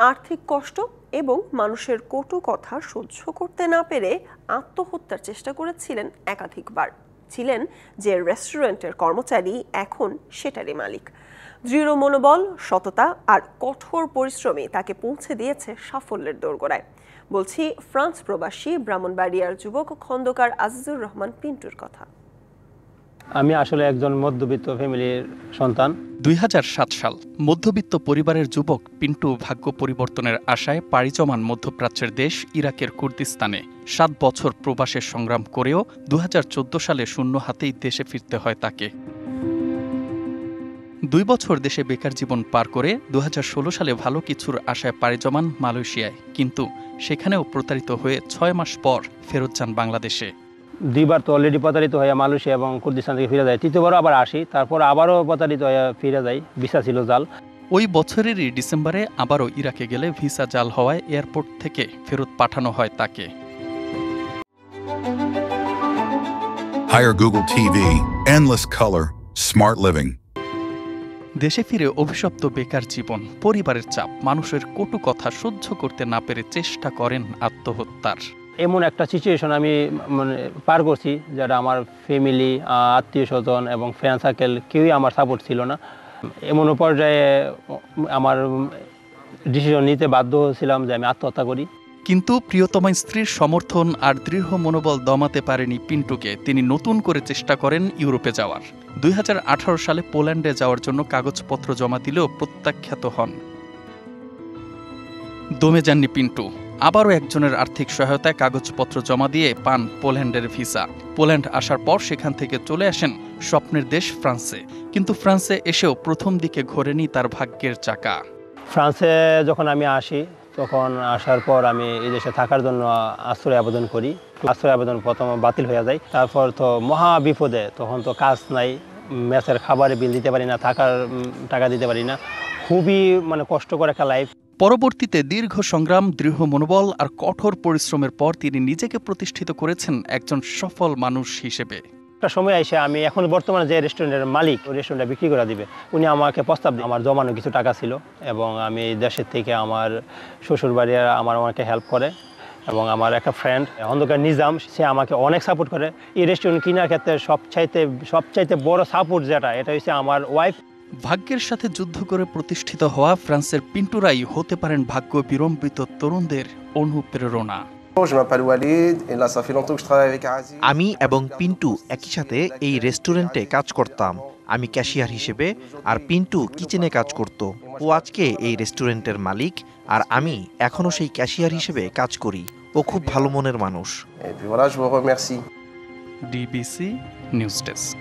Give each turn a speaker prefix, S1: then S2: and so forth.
S1: আর্থিক কষ্ট এবং মানুষের কটু কথা সহ্য করতে না পেরে আত্মহত্যার চেষ্টা করেছিলেন একাধিকবার। ছিলেন যে রেস্টুরেন্টের কর্মচারী, এখন সেটারই মালিক। দৃঢ় মনোবল, সততা আর কঠোর পরিশ্রমী তাকে পৌঁছে দিয়েছে সাফল্যের দোরগোড়ায়। বলছি ফ্রান্স প্রবাসী ব্রাহ্মণবাড়িয়ার যুবক খন্দকার আজিজুর রহমান পিন্টুর কথা।
S2: আমি আসলে একজন মধ্যবিত্ত ফ্যামিলির সন্তান।
S3: ২০০৭ সাল মধ্যবিত্ত পরিবারের যুবক পিন্টু ভাগ্য পরিবর্তনের আশায় পাড়ি জমান মধ্যপ্রাচ্যের দেশ ইরাকের কুর্দিস্তানে। ৭ বছর প্রবাসের সংগ্রাম করেও ২০১৪ সালে শূন্য হাতেই দেশে ফিরতে হয় তাকে। ২ বছর দেশে বেকার জীবন পার করে ২০১৬ সালে ভালো কিছুর আশায় পাড়ি জমান মালয়েশিয়ায়, কিন্তু সেখানেও প্রতারিত হয়ে ৬ মাস পর ফেরত যান বাংলাদেশে।
S2: ২বার তো অলরেডি প্রতারিত হয়ে মালয়েশিয়া এবং কুর্দিস্তান থেকে ফিরে যায়, তৃতীয়বারও আবার আসি, তারপর আবারও প্রতারিত হয়ে ফিরে যাই। ভিসা ছিল জাল।
S3: ওই বছরেরই ডিসেম্বরে আবারও ইরাকে গেলে ভিসা জাল হওয়ায় এয়ারপোর্ট থেকে ফেরত পাঠানো হয় তাকে।
S4: Hire Google TV, endless color, smart living.
S3: দেশে ফিরে অভিশপ্ত বেকার জীবন, পরিবারের চাপ, মানুষের কটু কথা সহ্য করতে না পেরে চেষ্টা করেন আত্মহত্যার।
S2: এমন একটা সিচুয়েশন আমি পার করছি যেটা আমার ফ্যামিলি, আত্মীয় স্বজন এবং ফ্রেন্ড সার্কেল কেউই আমার সাপোর্ট ছিল না। এমন পর্যায়ে আমার ডিসিশন নিতে বাধ্য হয়েছিলাম যে আমি আত্মহত্যা করি।
S3: কিন্তু প্রিয়তমা স্ত্রীর সমর্থন আর দৃঢ় মনোবল দমাতে পারেনি পিন্টুকে। তিনি নতুন করে চেষ্টা করেন ইউরোপে যাওয়ার। ২০১৮ সালে পোল্যান্ডে যাওয়ার জন্য কাগজপত্র জমা দিলেও প্রত্যাখ্যাত হন। দমে যাননি পিন্টু। আবারও একজনের আর্থিক সহায়তায় কাগজপত্র জমা দিয়ে পান পোল্যান্ডের ভিসা। পোল্যান্ড আসার পর সেখান থেকে চলে আসেন স্বপ্নের দেশ ফ্রান্সে। কিন্তু ফ্রান্সে এসেও প্রথম দিকে ঘোরেনি তার ভাগ্যের চাকা।
S2: ফ্রান্সে যখন আমি আসি, তখন আসার পর আমি এই দেশে থাকার জন্য আশ্রয় আবেদন করি। আশ্রয় আবেদন প্রথম বাতিল হয়ে যায়। তারপর তো মহা বিপদে, তখন তো কাজ নাই, মেসের খাবারের বিল দিতে পারি না, থাকার টাকা দিতে পারি না। খুবই কষ্টকর একটা লাইফ।
S3: পরবর্তীতে দীর্ঘ সংগ্রাম, দৃঢ় মনোবল আর কঠোর পরিশ্রমের পর তিনি নিজেকে প্রতিষ্ঠিত করেছেন একজন সফল মানুষ হিসেবে।
S2: একটা সময় এসে আমি এখন বর্তমানে যে রেস্টুরেন্টের মালিক, ওই রেস্টুরেন্টটা বিক্রি করে দিবে, উনি আমাকে প্রস্তাব দিয়ে, আমার জমানো কিছু টাকা ছিল এবং আমি দেশের থেকে আমার শ্বশুর বাড়ি আমাকে হেল্প করে, এবং আমার একটা ফ্রেন্ড খন্দকার নিজাম, সে আমাকে অনেক সাপোর্ট করে। এই রেস্টুরেন্ট কেনার ক্ষেত্রে সবচাইতে বড় সাপোর্ট যেটা, এটা হচ্ছে আমার ওয়াইফ।
S3: ভাগ্যের সাথে যুদ্ধ করে প্রতিষ্ঠিত হওয়া ফ্রান্সের পিন্টুরাই হতে পারেন ভাগ্য বিড়ম্বিত তরুণদের অনুপ্রেরণা।
S5: আমি এবং পিন্টু একই সাথে এই রেস্টুরেন্টে কাজ করতাম। আমি ক্যাশিয়ার হিসেবে আর পিন্টু কিচেনে কাজ করত। ও আজকে এই রেস্টুরেন্টের মালিক আর আমি এখনো সেই ক্যাশিয়ার হিসেবে কাজ করি। ও খুব ভালো মনের মানুষ।
S3: DBC news desk.